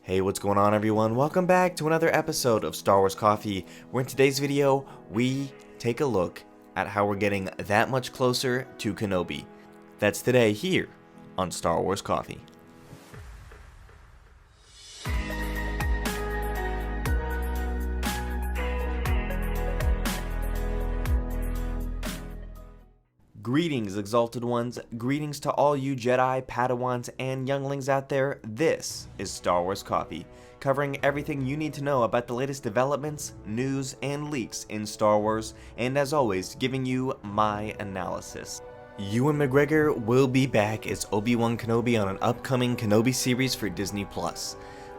Hey, what's going on everyone? Welcome back to another episode of Star Wars Coffee, where in today's video, we take a look at how we're getting that much closer to Kenobi. That's today here on Star Wars Coffee. Greetings, Exalted Ones. Greetings to all you Jedi, Padawans, and younglings out there. This is Star Wars Coffee, covering everything you need to know about the latest developments, news, and leaks in Star Wars, and as always, giving you my analysis. Ewan McGregor will be back as Obi-Wan Kenobi on an upcoming Kenobi series for Disney+.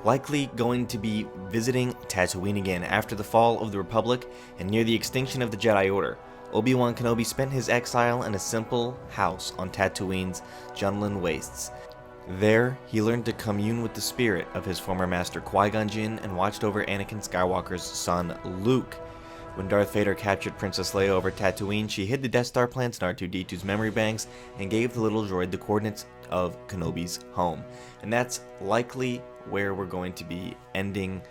Likely going to be visiting Tatooine again after the fall of the Republic and near the extinction of the Jedi Order. Obi-Wan Kenobi spent his exile in a simple house on Tatooine's Junlin Wastes. There, he learned to commune with the spirit of his former master Qui-Gon Jinn and watched over Anakin Skywalker's son Luke. When Darth Vader captured Princess Leia over Tatooine, she hid the Death Star plants in R2-D2's memory banks and gave the little droid the coordinates of Kenobi's home. And that's likely where we're going to be ending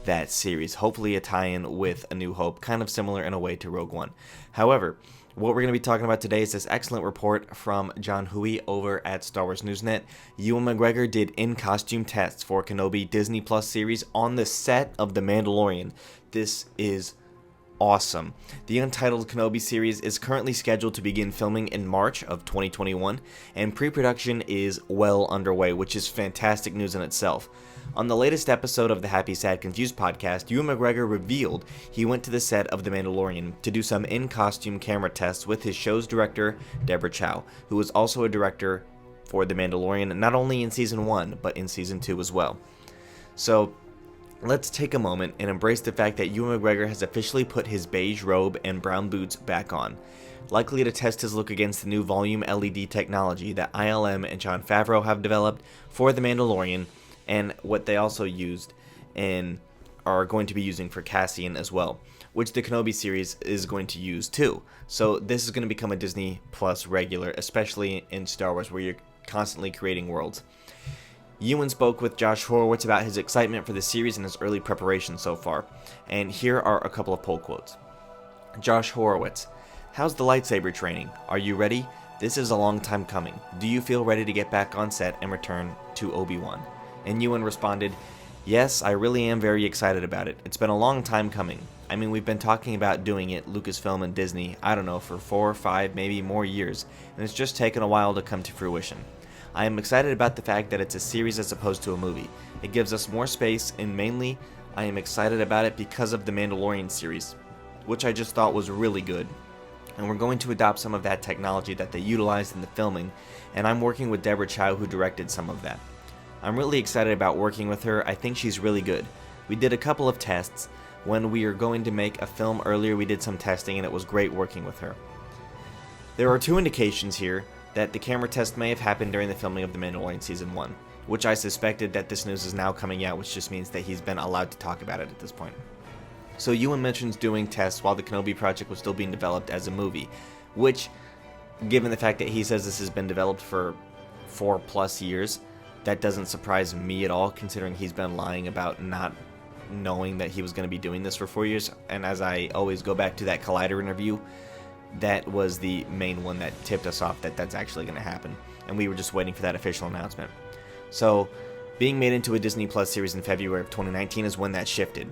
that series, hopefully a tie-in with A New Hope, kind of similar in a way to Rogue One. However, what we're going to be talking about today is this excellent report from John Huey over at Star Wars Newsnet. Ewan McGregor did in-costume tests for Kenobi Disney Plus series on the set of The Mandalorian. This is awesome. The untitled Kenobi series is currently scheduled to begin filming in March of 2021, and pre-production is well underway, which is fantastic news in itself. On the latest episode of the Happy Sad Confused podcast, Ewan McGregor revealed he went to the set of The Mandalorian to do some in-costume camera tests with his show's director, Deborah Chow, who was also a director for The Mandalorian, not only in Season 1, but in Season 2 as well. So, let's take a moment and embrace the fact that Ewan McGregor has officially put his beige robe and brown boots back on, likely to test his look against the new volume LED technology that ILM and Jon Favreau have developed for The Mandalorian, and what they also used and are going to be using for Cassian as well, which the Kenobi series is going to use too. So this is going to become a Disney Plus regular, especially in Star Wars where you're constantly creating worlds. Ewan spoke with Josh Horowitz about his excitement for the series and his early preparation so far, and here are a couple of poll quotes. Josh Horowitz: "How's the lightsaber training? Are you ready? This is a long time coming. Do you feel ready to get back on set and return to Obi-Wan?" And Ewan responded, "Yes, I really am very excited about it. It's been a long time coming. I mean, we've been talking about doing it, Lucasfilm and Disney, I don't know, for 4 or 5, maybe more years, and it's just taken a while to come to fruition. I am excited about the fact that it's a series as opposed to a movie. It gives us more space, and mainly, I am excited about it because of the Mandalorian series, which I just thought was really good. And we're going to adopt some of that technology that they utilized in the filming, and I'm working with Deborah Chow, who directed some of that. I'm really excited about working with her. I think she's really good. We did a couple of tests. When we were going to make a film earlier, we did some testing, and it was great working with her. There are 2 indications here that the camera test may have happened during the filming of The Mandalorian Season 1, which I suspected that this news is now coming out, which just means that he's been allowed to talk about it at this point. So Ewan mentions doing tests while the Kenobi project was still being developed as a movie, which, given the fact that he says this has been developed for 4+ years, that doesn't surprise me at all, considering he's been lying about not knowing that he was going to be doing this for 4 years. And as I always go back to that Collider interview, that was the main one that tipped us off that that's actually going to happen. And we were just waiting for that official announcement. So, being made into a Disney Plus series in February of 2019 is when that shifted.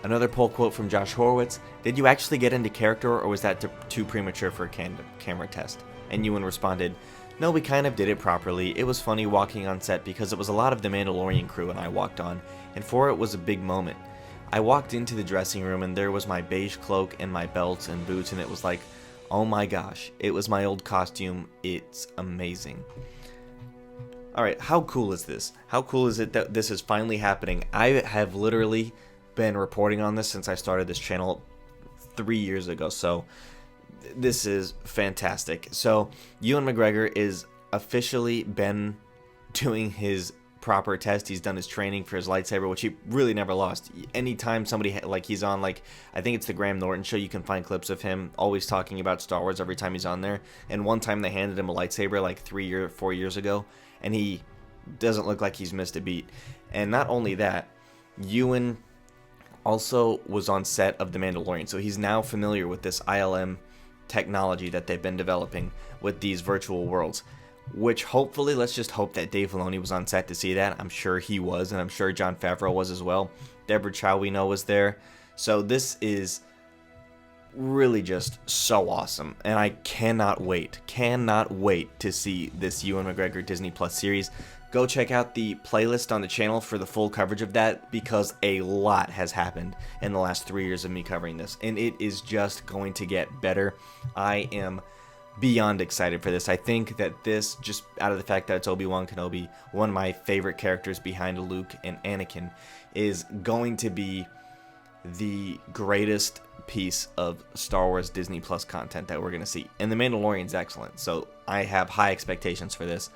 Another poll quote from Josh Horowitz: "Did you actually get into character, or was that too premature for a camera test?" And Ewan responded, "No, we kind of did it properly. It was funny walking on set because it was a lot of the Mandalorian crew and I walked on, and for it was a big moment. I walked into the dressing room and there was my beige cloak and my belts and boots, and it was like, oh my gosh, it was my old costume. It's amazing." Alright, how cool is this? How cool is it that this is finally happening? I have literally been reporting on this since I started this channel 3 years ago, so this is fantastic. So, Ewan McGregor is officially been doing his proper test. He's done his training for his lightsaber, which he really never lost. Anytime somebody, like, he's on, like, I think it's the Graham Norton show, you can find clips of him always talking about Star Wars every time he's on there. And one time they handed him a lightsaber like 4 years ago, and he doesn't look like he's missed a beat. And not only that, Ewan also was on set of The Mandalorian, so he's now familiar with this ILM technology that they've been developing with these virtual worlds, which hopefully, let's just hope that Dave Filoni was on set to see that. I'm sure he was, and I'm sure Jon Favreau was as well. Deborah Chow, we know, was there. So this is really just so awesome, and I cannot wait to see this Ewan McGregor Disney Plus series. Go check out the playlist on the channel for the full coverage of that, because a lot has happened in the last 3 years of me covering this, and it is just going to get better. I am beyond excited for this. I think that this, just out of the fact that it's Obi-Wan Kenobi, one of my favorite characters behind Luke and Anakin, is going to be the greatest piece of Star Wars Disney Plus content that we're going to see. And The Mandalorian's excellent, so I have high expectations for this.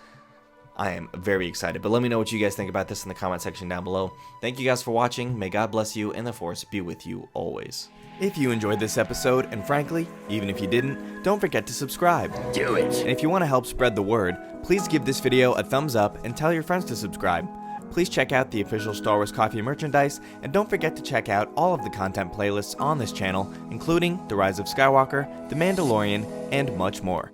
I am very excited, but let me know what you guys think about this in the comment section down below. Thank you guys for watching. May God bless you, and the Force be with you always. If you enjoyed this episode, and frankly, even if you didn't, don't forget to subscribe. Do it! And if you want to help spread the word, please give this video a thumbs up and tell your friends to subscribe. Please check out the official Star Wars Coffee merchandise, and don't forget to check out all of the content playlists on this channel, including The Rise of Skywalker, The Mandalorian, and much more.